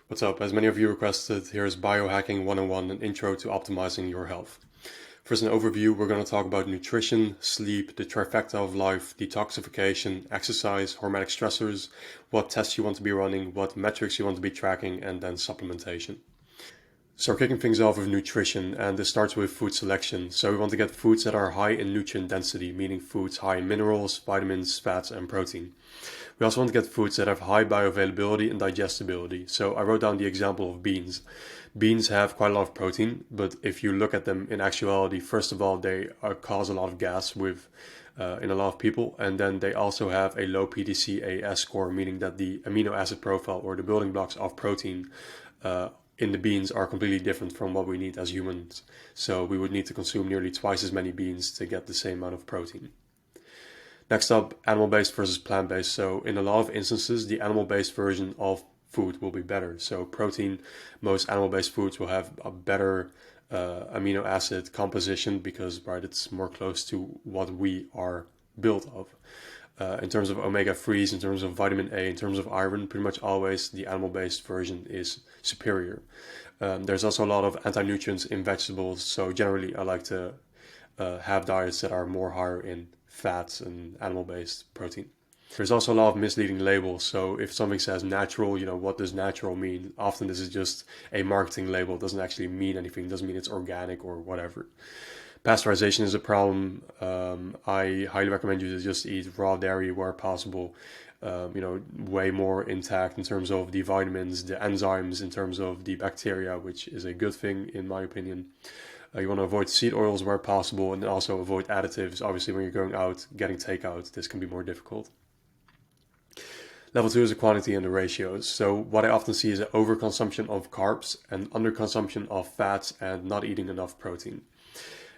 What's up? As many of you requested, here's Biohacking 101, an intro to optimizing your health. First, an overview, we're going to talk about nutrition, sleep, the trifecta of life, detoxification, exercise, hormetic stressors, what tests you want to be running, what metrics you want to be tracking, and then supplementation. So we're kicking things off with nutrition, and this starts with food selection. So we want to get foods that are high in nutrient density, meaning foods high in minerals, vitamins, fats, and protein. We also want to get foods that have high bioavailability and digestibility. So I wrote down the example of beans. Beans have quite a lot of protein, but if you look at them in actuality, first of all, they cause a lot of gas in a lot of people, and then they also have a low PDCAS score, meaning that the amino acid profile or the building blocks of protein in the beans are completely different from what we need as humans. So we would need to consume nearly twice as many beans to get the same amount of protein. Next up, animal-based versus plant-based. So in a lot of instances, the animal-based version of food will be better. So protein, most animal-based foods will have a better amino acid composition because, right, it's more close to what we are built of. In terms of omega-3s, in terms of vitamin A, in terms of iron, pretty much always the animal-based version is superior. There's also a lot of anti-nutrients in vegetables, so generally I like to have diets that are more higher in fats and animal-based protein. There's also a lot of misleading labels, so if something says natural, what does natural mean? Often this is just a marketing label, it doesn't actually mean anything, it doesn't mean it's organic or whatever. Pasteurization is a problem. I highly recommend you to just eat raw dairy where possible. Way more intact in terms of the vitamins, the enzymes, in terms of the bacteria, which is a good thing in my opinion. You want to avoid seed oils where possible, and also avoid additives. Obviously, when you're going out getting takeout, this can be more difficult. Level 2 is the quantity and the ratios. So what I often see is an overconsumption of carbs and underconsumption of fats and not eating enough protein.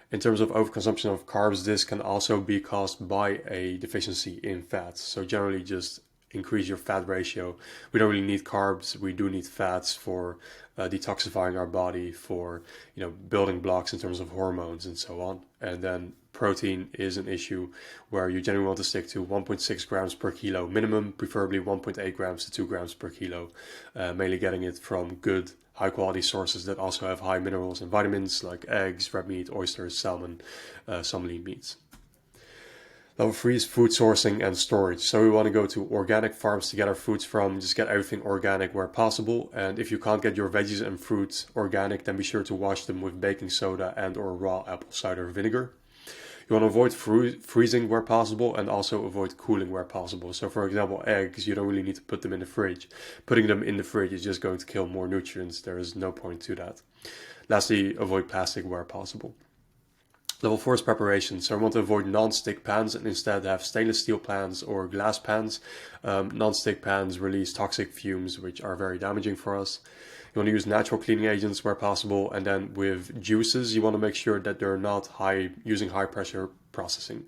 In terms of overconsumption of carbs, this can also be caused by a deficiency in fats. So generally just increase your fat ratio. We don't really need carbs. We do need fats for detoxifying our body, for building blocks in terms of hormones and so on. And then protein is an issue where you generally want to stick to 1.6 grams per kilo minimum, preferably 1.8 grams to 2 grams per kilo, mainly getting it from good high quality sources that also have high minerals and vitamins like eggs, red meat, oysters, salmon, some lean meats. Level 3 is food sourcing and storage. So we want to go to organic farms to get our foods from, just get everything organic where possible. And if you can't get your veggies and fruits organic, then be sure to wash them with baking soda and or raw apple cider vinegar. You want to avoid freezing where possible and also avoid cooling where possible. So for example, eggs, you don't really need to put them in the fridge. Putting them in the fridge is just going to kill more nutrients. There is no point to that. Lastly, avoid plastic where possible. Level 4 is preparation. So I want to avoid non-stick pans and instead have stainless steel pans or glass pans. Non-stick pans release toxic fumes which are very damaging for us. You want to use natural cleaning agents where possible, and then with juices you want to make sure that they're not using high pressure processing.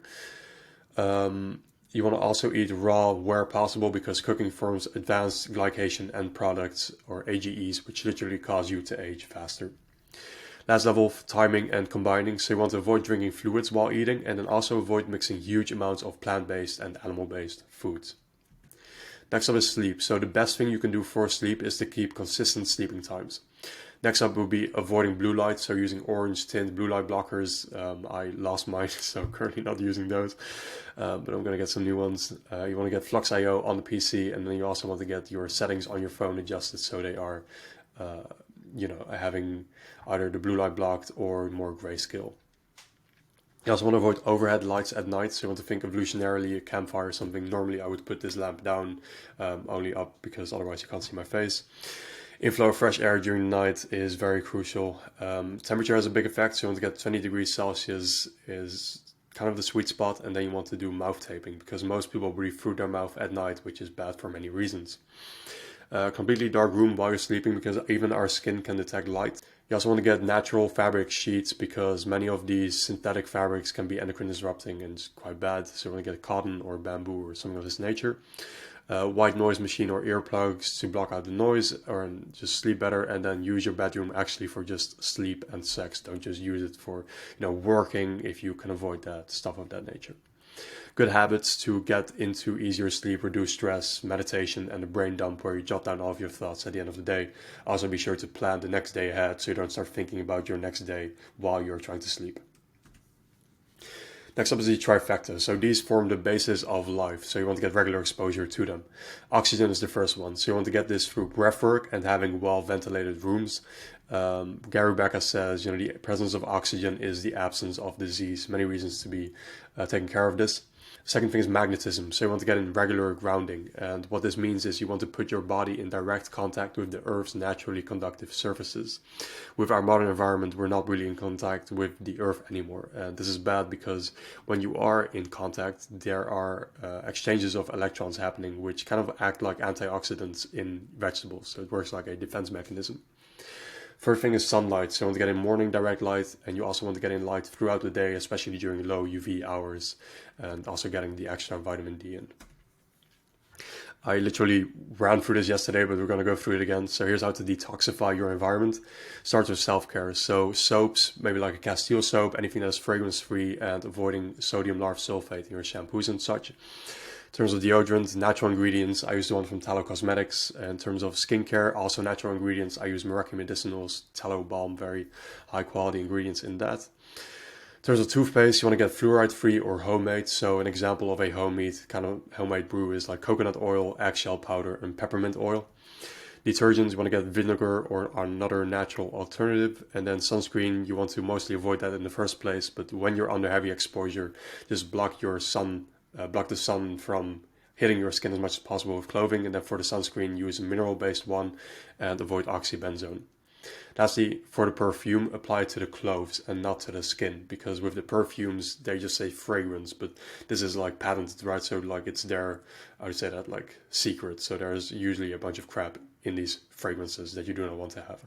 You want to also eat raw where possible because cooking forms advanced glycation end products or AGEs, which literally cause you to age faster. Last level, timing and combining. So you want to avoid drinking fluids while eating, and then also avoid mixing huge amounts of plant-based and animal-based foods. Next up is sleep. So the best thing you can do for sleep is to keep consistent sleeping times. Next up will be avoiding blue light, so using orange tint blue light blockers. I lost mine, so currently not using those, but I'm going to get some new ones. You want to get Flux.io on the PC, and then you also want to get your settings on your phone adjusted so they are having either the blue light blocked or more grayscale. You also want to avoid overhead lights at night, so you want to think evolutionarily, a campfire or something. Normally I would put this lamp down, only up because otherwise you can't see my face. Inflow of fresh air during the night is very crucial. Temperature has a big effect, so you want to get 20 degrees Celsius is kind of the sweet spot, and then you want to do mouth taping because most people breathe through their mouth at night, which is bad for many reasons. Completely dark room while you're sleeping because even our skin can detect light. You also want to get natural fabric sheets because many of these synthetic fabrics can be endocrine disrupting and it's quite bad. So you want to get cotton or bamboo or something of this nature. White noise machine or earplugs to block out the noise or just sleep better, and then use your bedroom actually for just sleep and sex. Don't just use it for working if you can avoid that, stuff of that nature. Good habits to get into easier sleep, reduce stress, meditation, and the brain dump where you jot down all of your thoughts at the end of the day. Also be sure to plan the next day ahead so you don't start thinking about your next day while you're trying to sleep. Next up is the trifecta. So these form the basis of life. So you want to get regular exposure to them. Oxygen is the first one. So you want to get this through breath work and having well-ventilated rooms. Gary Becker says, the presence of oxygen is the absence of disease. Many reasons to be taking care of this. Second thing is magnetism. So you want to get in regular grounding. And what this means is you want to put your body in direct contact with the Earth's naturally conductive surfaces. With our modern environment, we're not really in contact with the Earth anymore. And this is bad because when you are in contact, there are exchanges of electrons happening, which kind of act like antioxidants in vegetables. So it works like a defense mechanism. Third thing is sunlight. So you want to get in morning direct light, and you also want to get in light throughout the day, especially during low UV hours, and also getting the extra vitamin D in. I literally ran through this yesterday, but we're going to go through it again. So here's how to detoxify your environment. Starts with self-care. So soaps, maybe like a Castile soap, anything that's fragrance-free, and avoiding sodium lauryl sulfate in your shampoos and such. In terms of deodorant, natural ingredients, I use the one from Tallow Cosmetics. In terms of skincare, also natural ingredients, I use Meraki Medicinals, Tallow Balm, very high quality ingredients in that. In terms of toothpaste, you want to get fluoride free or homemade. So an example of a homemade brew is like coconut oil, eggshell powder, and peppermint oil. Detergents, you want to get vinegar or another natural alternative. And then sunscreen, you want to mostly avoid that in the first place, but when you're under heavy exposure, just block the sun from hitting your skin as much as possible with clothing. And then for the sunscreen, use a mineral-based one and avoid oxybenzone. Lastly, for the perfume, apply it to the clothes and not to the skin, because with the perfumes, they just say fragrance, but this is like patented, right? So like it's their, I would say that like secret. So there's usually a bunch of crap in these fragrances that you do not want to have.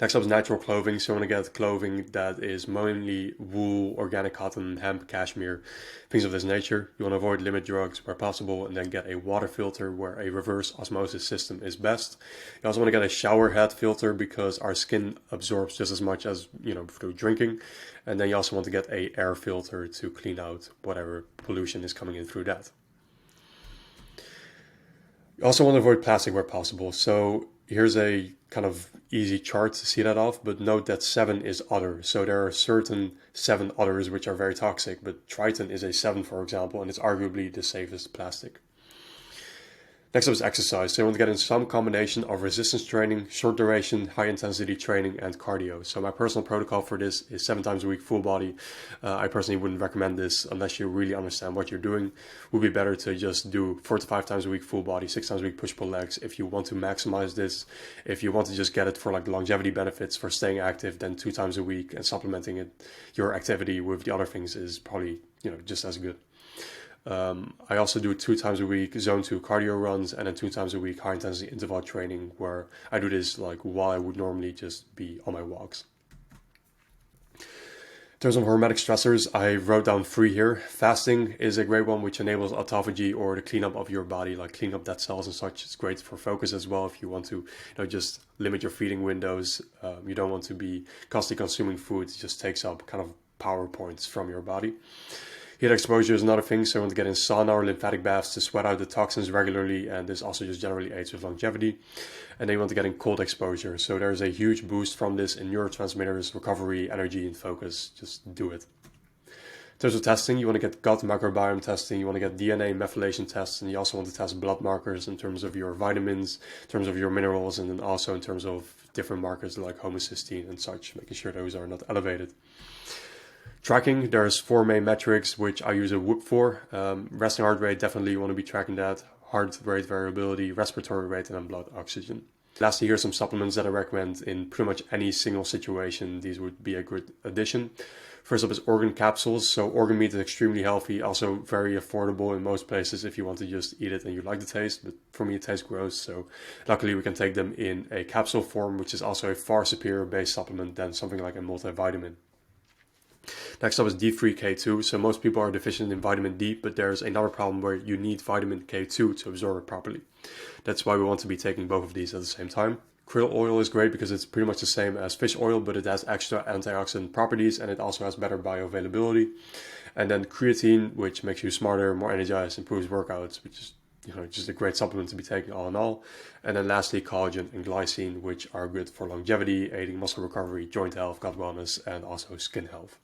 Next up is natural clothing. So you want to get clothing that is mainly wool, organic cotton, hemp, cashmere, things of this nature. You want to avoid limit drugs where possible, and then get a water filter where a reverse osmosis system is best. You also want to get a shower head filter because our skin absorbs just as much as, through drinking. And then you also want to get a air filter to clean out whatever pollution is coming in through that. You also want to avoid plastic where possible. So here's a kind of easy chart to see that off, but note that 7 is other. So there are certain 7 others which are very toxic, but Triton is a 7, for example, and it's arguably the safest plastic. Next up is exercise. So you want to get in some combination of resistance training, short duration, high intensity training, and cardio. So my personal protocol for this is 7 times a week full body. I personally wouldn't recommend this unless you really understand what you're doing. It would be better to just do 4 to 5 times a week full body, 6 times a week push-pull legs. If you want to maximize this, if you want to just get it for like longevity benefits for staying active, then 2 times a week and supplementing it, your activity with the other things is probably just as good. I also do 2 times a week zone 2 cardio runs, and then 2 times a week high intensity interval training, where I do this like while I would normally just be on my walks. In terms of hormetic stressors, I wrote down 3 here. Fasting is a great one, which enables autophagy or the cleanup of your body, like clean up dead cells and such. It's great for focus as well if you want to just limit your feeding windows. You don't want to be constantly consuming food. It just takes up kind of power points from your body. Heat exposure is another thing, so you want to get in sauna or lymphatic baths to sweat out the toxins regularly, and this also just generally aids with longevity. And then you want to get in cold exposure, so there's a huge boost from this in neurotransmitters, recovery, energy, and focus. Just do it. In terms of testing, you want to get gut microbiome testing, you want to get DNA methylation tests, and you also want to test blood markers in terms of your vitamins, in terms of your minerals, and then also in terms of different markers like homocysteine and such, making sure those are not elevated. Tracking, there's 4 main metrics which I use a Whoop for. Resting heart rate, definitely you want to be tracking that. Heart rate variability, respiratory rate, and then blood oxygen. Lastly, here's some supplements that I recommend in pretty much any single situation. These would be a good addition. First up is organ capsules. So organ meat is extremely healthy, also very affordable in most places if you want to just eat it and you like the taste. But for me, it tastes gross. So luckily, we can take them in a capsule form, which is also a far superior base supplement than something like a multivitamin. Next up is D3K2. So most people are deficient in vitamin D, but there's another problem where you need vitamin K2 to absorb it properly. That's why we want to be taking both of these at the same time. Krill oil is great because it's pretty much the same as fish oil, but it has extra antioxidant properties and it also has better bioavailability. And then creatine, which makes you smarter, more energized, improves workouts, which is just a great supplement to be taking all in all. And then lastly, collagen and glycine, which are good for longevity, aiding muscle recovery, joint health, gut wellness, and also skin health.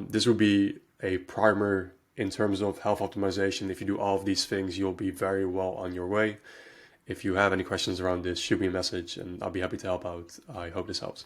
This will be a primer in terms of health optimization. If you do all of these things, you'll be very well on your way. If you have any questions around this, shoot me a message and I'll be happy to help out. I hope this helps.